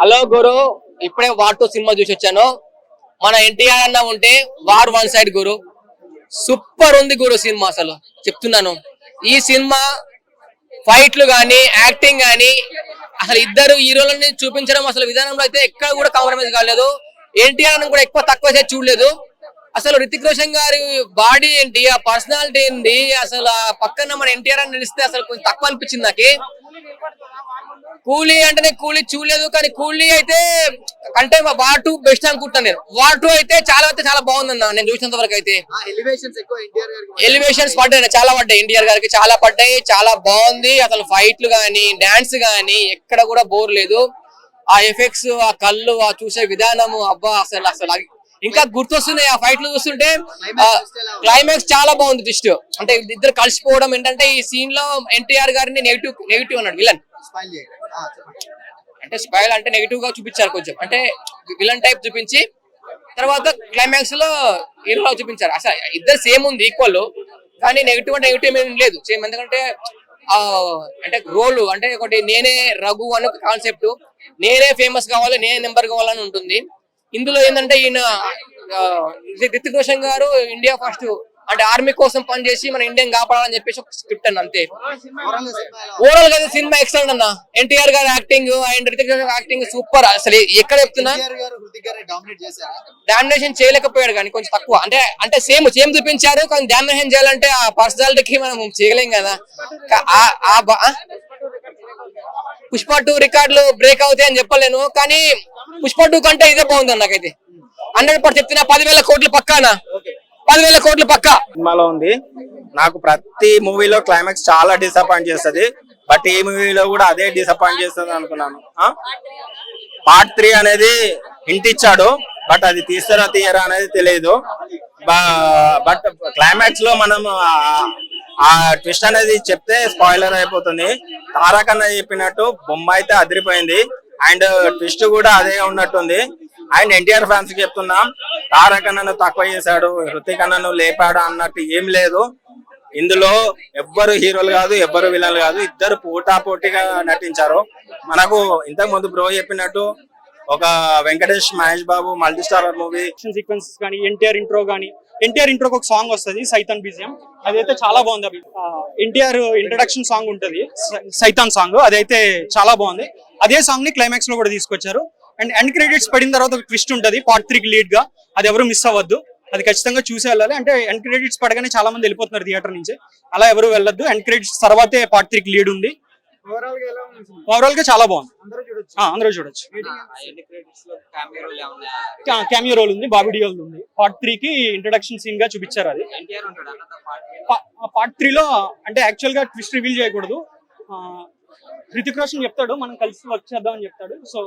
Hello గురు, ఇప్పుడే war 2 cinema చూసి వచ్చాను. మన ఎన్టీఆర్ అన్న ఉంటే వార్ 1 సైడ్ గురు. సూపర్ ఉంది గురు సినిమా, అసలు చెప్తున్నాను. ఈ సినిమా ఫైట్లు గానీ, యాక్టింగ్ గానీ, అసలు ఇద్దరు హీరోలని చూపించడం అసలు విధానంలో అయితే ఎక్కడ కూడా కాంప్రమైజ్ కాలేదు. ఎన్టీఆర్ కూడా ఎక్కువ తక్కువ చేసి చూడలేదు. అసలు రితిక్ రోషన్ గారి బాడీ ఏంటి, ఆ పర్సనాలిటీ ఏంటి, అసలు ఆ పక్కన మన ఎన్టీఆర్ అని నిలిస్తే అసలు కొంచెం తక్కువ అనిపించింది నాకు. కూలీ అంటేనే కూలీ చూడలేదు, కానీ కూలీ అయితే కంటే వార్ 2 బెస్ట్ అనుకుంటాను నేను. వార్ 2 అయితే చాలా బాగుందన్న నేను చూసినంత వరకు అయితే. ఎలివేషన్స్ పడ్డాయి, చాలా పడ్డాయి ఎన్టీఆర్ గారికి, చాలా పడ్డాయి, చాలా బాగుంది. అసలు ఫైట్లు గానీ, డాన్స్ గానీ ఎక్కడ కూడా బోర్ లేదు. ఆ ఎఫెక్ట్స్, ఆ కళ్ళు, ఆ చూసే విధానము, అబ్బా అసలు ఇంకా గుర్తొస్తున్నాయి ఆ ఫైట్లు చూస్తుంటే. క్లైమాక్స్ చాలా బాగుంది. ట్విస్ట్ అంటే ఇద్దరు కలిసిపోవడం ఏంటంటే, ఈ సీన్ లో ఎన్టీఆర్ గారిని నెగిటివ్ అన్నాడు విలన్. అంటే స్పైల్ అంటే నెగిటివ్ గా చూపించారు కొంచెం, అంటే విలన్ టైప్ చూపించి తర్వాత క్లైమాక్స్ లో హీరో చూపించారు. అసలు ఇద్దరు సేమ్ ఉంది, ఈక్వల్, కానీ నెగిటివ్ ఏం లేదు, సేమ్. ఎందుకంటే అంటే రోల్ అంటే ఒకటి నేనే రఘు అనే కాన్సెప్ట్, నేనే ఫేమస్ కావాలి, నేనే నెంబర్ కావాలని ఉంటుంది. ఇందులో ఏంటంటే ఈయన రితిక్ రోషన్ గారు ఇండియా ఫస్ట్ అంటే ఆర్మీ కోసం పనిచేసి మన ఇండియన్ కాపాడాలని చెప్పేసి ఒక స్క్రిప్ట్ అన్న, అంతే. ఓవరాల్ గా సినిమా ఎక్సలెంట్ అన్న. ఎన్టీఆర్ గారి acting and Hrithik Roshan acting super. అసలు ఎక్కడ చెప్తున్నా డామినేషన్ చేయలేకపోయాడు, కానీ కొంచెం తక్కువ. అంటే సేమ్ చూపించారు, కానీ డామినేషన్ చేయాలంటే ఆ పర్సనాలిటీకి మనం చేయలేం కదా. పుష్ప 2 రికార్డులు బ్రేక్ అవుతాయి అని చెప్పలేను, కానీ పుష్ప 2 కంటే ఇదే బాగుంది నాకైతే. 100% చెప్తున్నా. 10,000 కోట్లు పక్కానా, 10,000 కోట్లు పక్కా సినిమాలో ఉంది. నాకు ప్రతి మూవీలో క్లైమాక్స్ చాలా డిసప్పాయింట్ చేస్తుంది, బట్ ఈ మూవీలో కూడా అదే డిసప్పాయింట్ చేస్తుంది అనుకున్నాను. పార్ట్ 3 అనేది హింట్ ఇచ్చాడు, బట్ అది తీయరా అనేది తెలియదు. బట్ క్లైమాక్స్ లో మనం ఆ ట్విస్ట్ అనేది చెప్తే స్పాయిలర్ అయిపోతుంది. తారక్ అన్న చెప్పినట్టు బొమ్మ అయితే అదిరిపోయింది, అండ్ ట్విస్ట్ కూడా అదే ఉన్నట్టుంది. అండ్ ఎన్టీఆర్ ఫ్యాన్స్ కి చెప్తున్నా, తారక్ అన్నను తక్కువ చేశాడు, హృతిక్ అన్నను లేపాడు అన్నట్టు ఏం లేదు. ఇందులో ఎవ్వరు హీరోలు కాదు, ఎవ్వరు విలన్లు కాదు, ఇద్దరు పోటాపోటీగా నటించారు. మనకు ఇంతకు ముందు బ్రో చెప్పినట్టు ఒక Venkatesh Mahesh Babu multi starrer movie sequences కానీ, ఎన్టీఆర్ ఇంట్రోకి ఒక సాంగ్ వస్తుంది, సైతాన్ బీజియం, అదైతే చాలా బాగుంది. అవి ఎన్టీఆర్ ఇంట్రడక్షన్ సాంగ్ ఉంటది, సైతాన్ సాంగ్, అదైతే చాలా బాగుంది. అదే సాంగ్ ని క్లైమాక్స్ లో కూడా తీసుకొచ్చారు. అండ్ ఎండ్ క్రెడిట్స్ పడిన తర్వాత ఒక ట్విస్ట్ ఉంటది పార్ట్ 3 కి లీడ్ గా, అది ఎవరు మిస్ అవ్వద్దు, అది ఖచ్చితంగా చూసి వెళ్ళాలి. అంటే ఎండ్ క్రెడిట్స్ పడగానే చాలా మంది వెళ్ళిపోతున్నారు థియేటర్ నుంచి, అలా ఎవరు వెళ్ళొద్దు. ఎండ్ క్రెడిట్స్ తర్వాతే పార్ట్ 3 కి లీడ్ ఉంది. ఓవరాల్ గా చాలా బాగుంది, అందరూ చూడొచ్చు. క్యామియో రోల్ ఉంది, బాబీ డియోల్ ఉంది. పార్ట్ 3 కి ఇంట్రడక్షన్ సీన్ గా చూపించారు. అది పార్ట్ 3 లో అంటే యాక్చువల్ గా ట్విస్ట్ రివీల్ చేయకూడదు. హృతిక్ రోషన్ చెప్తాడు మనం కలిసి వర్క్ చేద్దాం అని చెప్తాడు. సో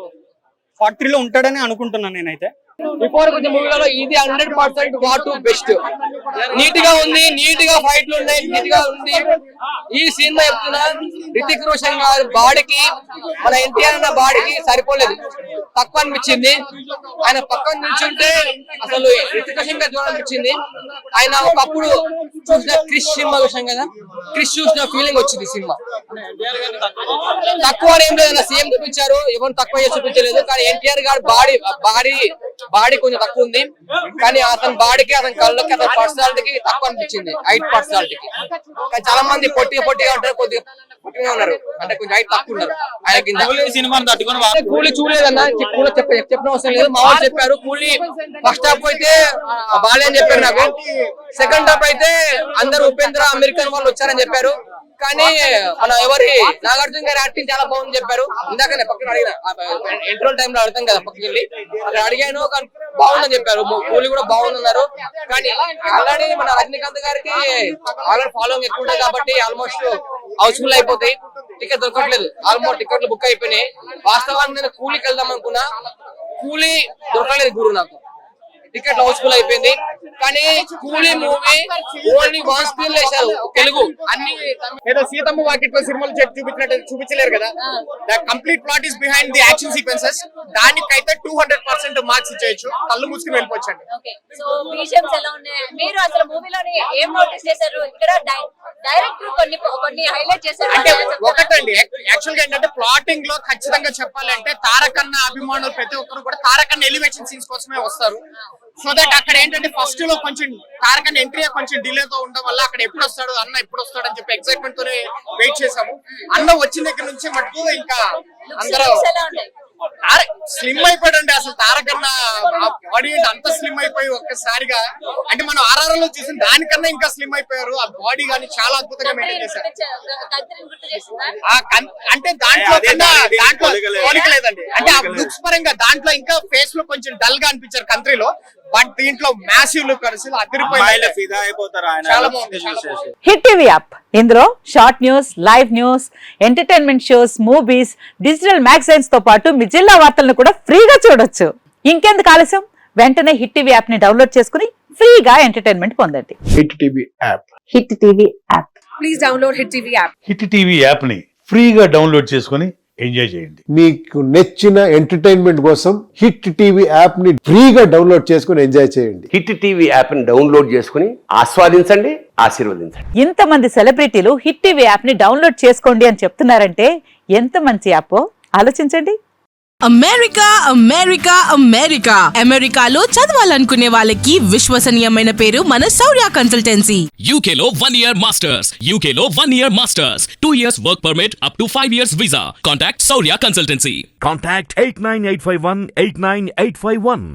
పార్ట్ 3 లో ఉంటాడని అనుకుంటున్నాను నేనైతే. బిఫోర్ కొంచెం మూవీలలో ఇది 100% వార్ 2 బెస్ట్. నీట్ గా ఉంది, నీట్ గా ఫైట్లు ఉన్నాయి, నీట్ గా ఉంది. ఈ సినిమా చెప్తున్నా, రితిక్ రోషన్ గారి బాడీకి మన ఎన్టీఆర్ అన్న బాడీకి సరిపోలేదు, తక్కువ అనిపించింది. ఆయన పక్కన నిల్చుంటే అసలు రితిక్ రోషన్ గారు చూడాలనిపించింది. ఆయన ఒకప్పుడు చూసిన క్రిష్ సినిమా చూసాం కదా, క్రిష్ చూసిన ఫీలింగ్ వచ్చింది సినిమా. తక్కువ ఏం లేదు, సేమ్ చూపించారు, ఎవరు తక్కువ చేసి చూపించలేదు. కానీ ఎన్టీఆర్ గారి బాడీ కొంచెం తక్కువ ఉంది, కానీ అతని బాడీకి, అతని కళ్ళకి, అతని పర్సనాలిటీకి తక్కువ అనిపించింది, హైట్ పర్సనాలిటీకి. కానీ చాలా మంది పొట్టిగా ఉంటారు, కొద్దిగా పొట్టిగా ఉన్నారు, అంటే కొంచెం హైట్ తక్కువ ఉన్నారు. ఆయన సినిమాని తట్టుకుని కూలీ చూడలేదన్న, చెప్పిన అవసరం లేదు. మా వాళ్ళు చెప్పారు కూలీ ఫస్ట్ హాఫ్ అయితే బాలే అని చెప్పారు నాకు. సెకండ్ హాఫ్ అయితే అందరు ఉపేంద్ర అమెరికన్ వాళ్ళు వచ్చారని చెప్పారు, కానీ మన నాగార్జున గారి యాక్టింగ్ చాలా బాగుంది చెప్పారు. ఇందాకనే పక్కన అడిగిన, ఇంటర్వల్ టైమ్ లో అడతాం కదా, పక్కకి వెళ్ళి అక్కడ అడిగాను, కానీ బాగుందని చెప్పారు. కూలీ కూడా బాగుందన్నారు. కానీ ఆల్రెడీ మన రజనీకాంత్ గారికి ఆల్రెడీ ఫాలోయింగ్ ఎక్కువ ఉంటాయి కాబట్టి ఆల్మోస్ట్ హౌస్ఫుల్ అయిపోతాయి, టికెట్ దొరకట్లేదు. ఆల్మోస్ట్ టికెట్లు బుక్ అయిపోయినాయి. వాస్తవానికి నేను కూలీకి వెళ్దాం అనుకున్నా, కూలీ దొరకలేదు గురు, నాకు టికెట్ హౌస్ఫుల్ అయిపోయింది. కానీ కూలీ మూవీ ఓన్లీ 1 స్క్రీన్ వేశారు తెలుగు అన్ని. ఏదో సీతమ్మ వాకిట్లో సినిమాలు చూపించినట్టు చూపించలేరు కదా. The complete plot is behind the action sequences. దానికైతే 200% మార్క్స్ ఇచ్చేయచ్చు. కళ్ళు మూసుకుని వెళ్ళిపోవచ్చండి. ఓకే, సో విజువల్స్ ఎలా ఉన్నాయి? మీరు అసలు మూవీలోని ఏం నోటీస్ చేశారు? ఇక్కడ డైరెక్టర్ కొన్ని హైలైట్ చేశారు. అంటే ఒకటండి, యాక్చువల్ గా ఏంటంటే ప్లాటింగ్ లో ఖచ్చితంగా చెప్పాలంటే తారకన్న అభిమానులు ప్రతి ఒక్కరు కూడా తారకన్న ఎలివేషన్ సీన్స్ కోసమే వస్తారు. సో దట్ అక్కడ ఏంటంటే ఫస్ట్ లో కొంచెం తారకన్న ఎంట్రీ కొంచెం డిలే తో ఉండడం వల్ల అక్కడ ఎప్పుడు వస్తాడు అన్న ఎప్పుడు వస్తాడు అని చెప్పి ఎక్సైట్మెంట్ తోనే వెయిట్ చేసాము. అన్న వచ్చిన దగ్గర నుంచి మటుకు ఇంకా అందరూ ఎలా ఉన్నాయి? స్లిమ్ అయిపోయాడండి. అసలు తారకన్న బాడీ అంత స్లిమ్ అయిపోయి ఒక్కసారిగా, అంటే మనం ఆర్ఆర్ లో చూసిన దానికన్నా ఇంకా స్లిమ్ అయిపోయారు. ఆ బాడీ గానీ చాలా అద్భుతంగా మెయింటైన్ చేశారు. అంటే దాంట్లో పోలిక లేదండి. అంటే ఆ లుక్స్ పరంగా దాంట్లో ఇంకా ఫేస్ లో కొంచెం డల్ గా అనిపించారు కంట్రీలో. బట్ దీంట్లో మ్యాసివ్ లుక్ అసలు అదిరిపోయి ఫిదా అయిపోతారు ఆయన. చాలా బాగుంది. హిట్ టీవీ యాప్, ఇందులో short news, live news, entertainment shows, movies, digital magazines తో పాటు మీ జిల్లా వార్తలను కూడా ఫ్రీగా చూడొచ్చు. ఇంకెందుకు ఆలస్యం, వెంటనే హిట్ టీవీ యాప్ ని డౌన్లోడ్ చేసుకుని ఫ్రీగా ఎంటర్టైన్మెంట్ పొందండి. Hit TV app. Hit TV app. Please download hit TV app. Hit TV app ని ఫ్రీగా డౌన్లోడ్ చేసుకొని ఎంజాయ్ చేయండి. మీకు నచ్చిన ఎంటర్టైన్మెంట్ కోసం హిట్ టీవీ యాప్ ని ఫ్రీగా డౌన్లోడ్ చేసుకుని ఎంజాయ్ చేయండి. హిట్ టీవీ యాప్ ని డౌన్లోడ్ చేసుకుని ఆస్వాదించండి, ఆశీర్వదించండి. ఇంతమంది సెలబ్రిటీలు హిట్ టీవీ యాప్ ని డౌన్లోడ్ చేసుకోండి అని చెప్తున్నారంటే ఎంత మంచి యాప్ ఆలోచించండి. అమెరికా అమెరికా అమెరికా అమెరికాలో చదవాలనుకునే వాళ్ళకి విశ్వసనీయమైన పేరు మన శౌర్య కన్సల్టెన్సీ. UK లో 1 year masters, UK లో 1 year masters, 2 years work permit up to 5 years visa. Contact Saurya Consultancy. Contact 89851 89851.